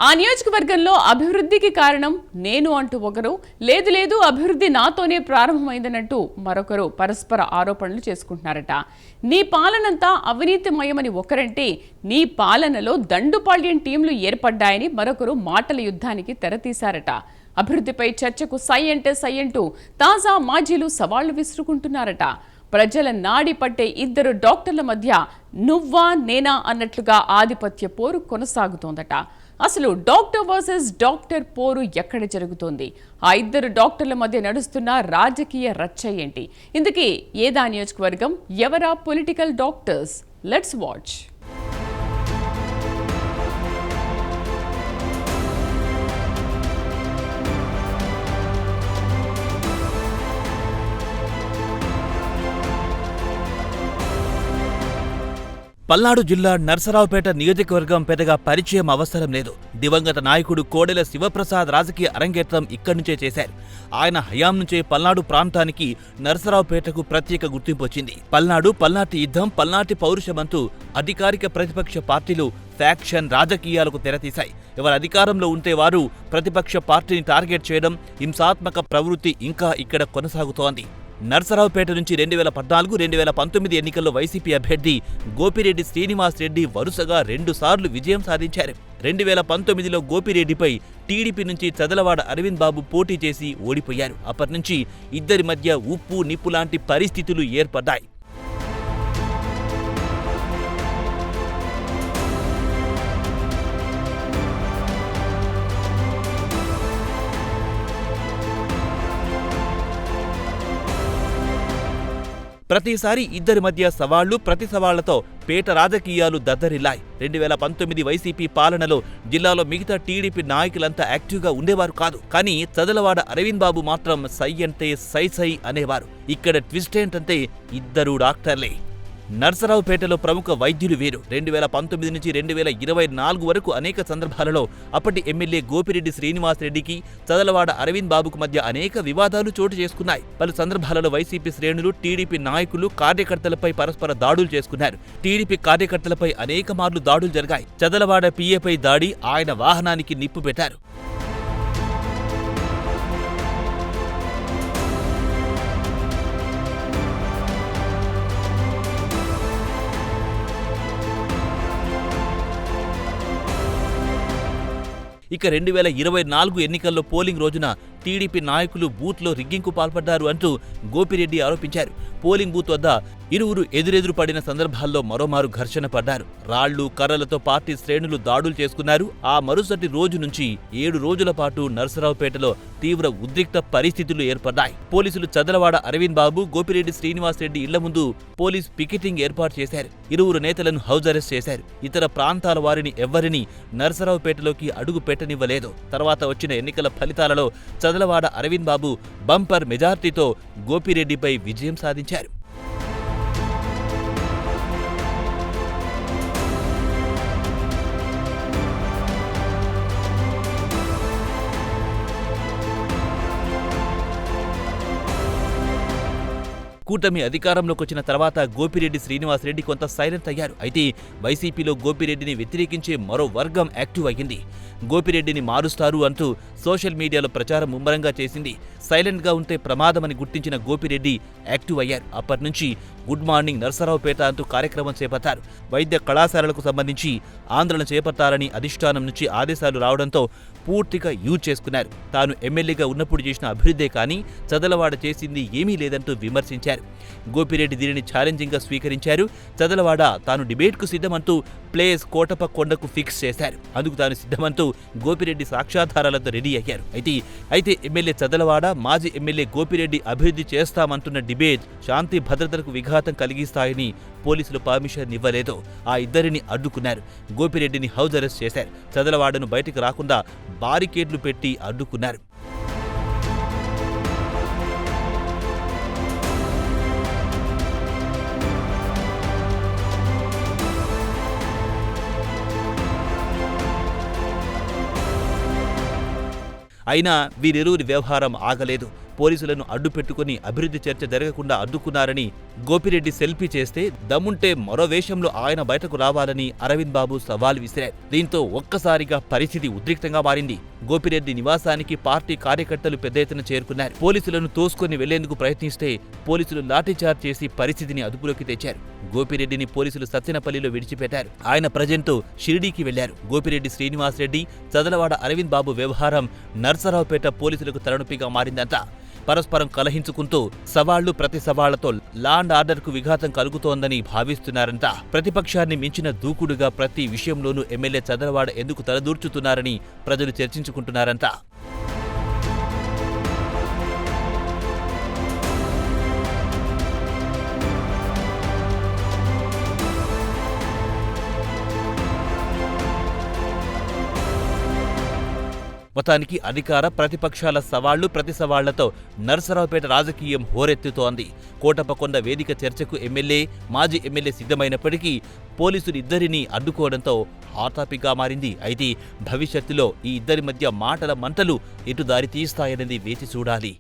ఆ నియోజకవర్గంలో అభివృద్ధికి కారణం నేను అంటూ ఒకరు, లేదు లేదు అభివృద్ధి నాతోనే ప్రారంభమైందనంటూ మరొకరు పరస్పర ఆరోపణలు చేసుకుంటున్నారట. నీ పాలనంతా అవినీతిమయమని ఒకరంటే, నీ పాలనలో దండుపాళ్యం టీంలు ఏర్పడ్డాయని మరొకరు మాటల యుద్ధానికి తెరతీశారట. అభివృద్ధిపై చర్చకు సై అంటే సై అంటూ తాజా మాజీలు సవాళ్లు విసురుకుంటున్నారట. ప్రజల నాడి పట్టే ఇద్దరు డాక్టర్ల మధ్య నువ్వా నేనా అన్నట్లుగా ఆధిపత్య పోరు కొనసాగుతోందట. అసలు డాక్టర్ వర్సెస్ డాక్టర్ పోరు ఎక్కడ జరుగుతోంది? ఆ ఇద్దరు డాక్టర్ల మధ్య నడుస్తున్న రాజకీయ రచ్చ ఏంటి? ఇందుకే ఏదా నియోజకవర్గం, ఎవరా political doctors? Let's watch. Palnadu జిల్లా నర్సరావుపేట నియోజకవర్గం పెద్దగా పరిచయం అవసరం లేదు. దివంగత నాయకుడు కోడెల శివప్రసాద్ రాజకీయ అరంగేట్రం ఇక్కడి నుంచే చేశారు. ఆయన హయాం నుంచే పల్నాడు ప్రాంతానికి నర్సరావుపేటకు ప్రత్యేక గుర్తింపు వచ్చింది. పల్నాటి యుద్ధం, పల్నాటి పౌరుషమంటూ అధికారిక ప్రతిపక్ష పార్టీలు ఫ్యాక్షన్ రాజకీయాలకు తెరతీశాయి. ఎవరు అధికారంలో ఉంటే వారు ప్రతిపక్ష పార్టీని టార్గెట్ చేయడం, హింసాత్మక ప్రవృత్తి ఇంకా ఇక్కడ కొనసాగుతోంది. నర్సరావుపేట నుంచి 2014-2019 ఎన్నికల్లో వైసీపీ అభ్యర్థి గోపిరెడ్డి శ్రీనివాస్ రెడ్డి వరుసగా 2 సార్లు విజయం సాధించారు. 2019లో గోపిరెడ్డిపై టీడీపీ నుంచి చదలవాడ అరవింద్ బాబు పోటీ చేసి ఓడిపోయారు. అప్పటి నుంచి ఇద్దరి మధ్య ఉప్పు నిప్పు లాంటి పరిస్థితులు ఏర్పడ్డాయి. ప్రతిసారి ఇద్దరి మధ్య సవాళ్లు, ప్రతి సవాళ్లతో పేట రాజకీయాలు దద్దరిల్లాయి. 2019 వైసీపీ పాలనలో జిల్లాలో మిగతా టీడీపీ నాయకులంతా యాక్టివ్గా ఉండేవారు కాదు. కానీ చదలవాడ అరవింద్ బాబు మాత్రం సై అంటే సై అనేవారు. ఇక్కడ ట్విస్ట్ ఏంటంటే ఇద్దరు డాక్టర్లే. నర్సరావుపేటలో ప్రముఖ వైద్యులు వీరు. 2019 నుంచి 2024 వరకు అనేక సందర్భాలలో అప్పటి ఎమ్మెల్యే గోపిరెడ్డి శ్రీనివాస్ రెడ్డికి, చదలవాడ అరవింద్ బాబుకు మధ్య అనేక వివాదాలు చోటు చేసుకున్నాయి. పలు సందర్భాలలో వైసీపీ శ్రేణులు, టీడీపీ నాయకులు, కార్యకర్తలపై పరస్పర దాడులు చేసుకున్నారు. టీడీపీ కార్యకర్తలపై అనేక మార్లు దాడులు జరిగాయి. చదలవాడ పీఏపై దాడి, ఆయన వాహనానికి నిప్పు పెట్టారు. ఇక 2024 ఎన్నికల్లో పోలింగ్ రోజున టీడీపీ నాయకులు బూత్లో రిగ్గింగ్కు పాల్పడ్డారు అంటూ గోపిరెడ్డి ఆరోపించారు. పోలింగ్ బూత్ వద్ద ఇరువురు ఎదురెదురు పడిన సందర్భాల్లో మరోమారు ఘర్షణ పడ్డారు. రాళ్లు, కర్రలతో పార్టీ శ్రేణులు దాడులు చేసుకున్నారు. ఆ మరుసటి రోజు నుంచి 7 రోజుల పాటు నర్సరావుపేటలో తీవ్ర ఉద్రిక్త పరిస్థితులు ఏర్పడ్డాయి. పోలీసులు చదలవాడ అరవింద్ బాబు, గోపిరెడ్డి శ్రీనివాస్ రెడ్డి ఇళ్ల ముందు పోలీస్ పికెటింగ్ ఏర్పాటు చేశారు. ఇరువురు నేతలను హౌస్ అరెస్ట్ చేశారు. ఇతర ప్రాంతాల వారిని ఎవ్వరినీ నర్సరావుపేటలోకి అడుగు పెట్టనివ్వలేదు. తర్వాత వచ్చిన ఎన్నికల ఫలితాలలో చదలవాడ అరవింద్ బాబు బంపర్ మెజార్టీతో గోపిరెడ్డిపై విజయం సాధించారు. కూటమి అధికారంలోకి వచ్చిన తర్వాత గోపిరెడ్డి శ్రీనివాసరెడ్డి కొంత సైలెంట్ అయ్యారు. అయితే వైసీపీలో గోపిరెడ్డిని వ్యతిరేకించే మరో వర్గం యాక్టివ్ అయ్యింది. గోపిరెడ్డిని మారుస్తారు అంటూ సోషల్ మీడియాలో ప్రచారం ముమ్మరంగా చేసింది. సైలెంట్గా ఉంటే ప్రమాదమని గుర్తించిన గోపిరెడ్డి యాక్టివ్ అయ్యారు. అప్పటి నుంచి గుడ్ మార్నింగ్ నర్సరావుపేట అంటూ కార్యక్రమం చేపట్టారు. వైద్య కళాశాలలకు సంబంధించి ఆందోళన చేపట్టాలని అధిష్టానం నుంచి ఆదేశాలు రావడంతో పూర్తిగా యూజ్ చేసుకున్నారు. తాను ఎమ్మెల్యేగా ఉన్నప్పుడు చేసిన అభివృద్ధే కానీ చదలవాడ చేసింది ఏమీ లేదంటూ విమర్శించారు. గోపిరెడ్డి దీనిని ఛాలెంజింగ్గా స్వీకరించారు. చదలవాడ తాను డిబేట్కు సిద్ధమంటూ ప్లేస్ కోటప్ప కొండకు ఫిక్స్ చేశారు. అందుకు తాను సిద్ధమంటూ గోపిరెడ్డి సాక్ష్యాధారాలతో రెడీ అయ్యారు. అయితే ఎమ్మెల్యే చదలవాడ, మాజీ ఎమ్మెల్యే గోపిరెడ్డి అభివృద్ధి చేస్తామంటున్న డిబేట్ శాంతి భద్రతలకు విఘాతం కలిగిస్తాయని పోలీసులు పర్మిషన్ ఇవ్వలేదు. ఆ ఇద్దరిని అడ్డుకున్నారు. గోపిరెడ్డిని హౌస్ అరెస్ట్ చేశారు. చదలవాడను బయటికి రాకుండా బారికేడ్లు పెట్టి అడ్డుకున్నారు. అయినా వీరిరువురి వ్యవహారం ఆగలేదు. పోలీసులను అడ్డు పెట్టుకుని అభివృద్ధి చర్చ జరగకుండా అడ్డుకున్నారని గోపిరెడ్డి సెల్ఫీ చేస్తే దమ్ముంటే మరో వేషంలో ఆయన బయటకు రావాలని అరవింద్ బాబు సవాల్ విసిరారు. దీంతో ఒక్కసారిగా పరిస్థితి ఉద్రిక్తంగా మారింది. గోపిరెడ్డి నివాసానికి పార్టీ కార్యకర్తలు పెద్ద ఎత్తున చేరుకున్నారు. పోలీసులను తోసుకొని వెళ్లేందుకు ప్రయత్నిస్తే పోలీసులు లాఠీచార్జ్ చేసి పరిస్థితిని అదుపులోకి తెచ్చారు. గోపిరెడ్డిని పోలీసులు సత్తెనపల్లిలో విడిచిపెట్టారు. ఆయన ప్రజెంట్ షిరిడీకి వెళ్లారు. గోపిరెడ్డి శ్రీనివాస్ రెడ్డి, చదలవాడ అరవింద్ బాబు వ్యవహారం నర్సరావుపేట పోలీసులకు తలనొప్పిగా మారిందంతా. పరస్పరం కలహించుకుంటూ సవాళ్లు ప్రతి సవాళ్లతో లా అండ్ ఆర్డర్కు విఘాతం కలుగుతోందని భావిస్తున్నారంతా. ప్రతిపక్షాన్ని మించిన దూకుడుగా ప్రతి విషయంలోనూ ఎమ్మెల్యే చదలవాడ ఎందుకు తలదూర్చుతున్నారని ప్రజలు చర్చించుకుంటున్నారంతా. మొత్తానికి అధికార ప్రతిపక్షాల సవాళ్లు ప్రతి సవాళ్లతో నర్సరావుపేట రాజకీయం హోరెత్తుతోంది. కోటప్పకొండ వేదిక చర్చకు ఎమ్మెల్యే, మాజీ ఎమ్మెల్యే సిద్ధమైనప్పటికీ పోలీసులు ఇద్దరినీ అడ్డుకోవడంతో హాట్ టాపిక్గా మారింది. అయితే భవిష్యత్తులో ఈ ఇద్దరి మధ్య మాటల మంటలు ఎటు దారి తీస్తాయనేది వేచి చూడాలి.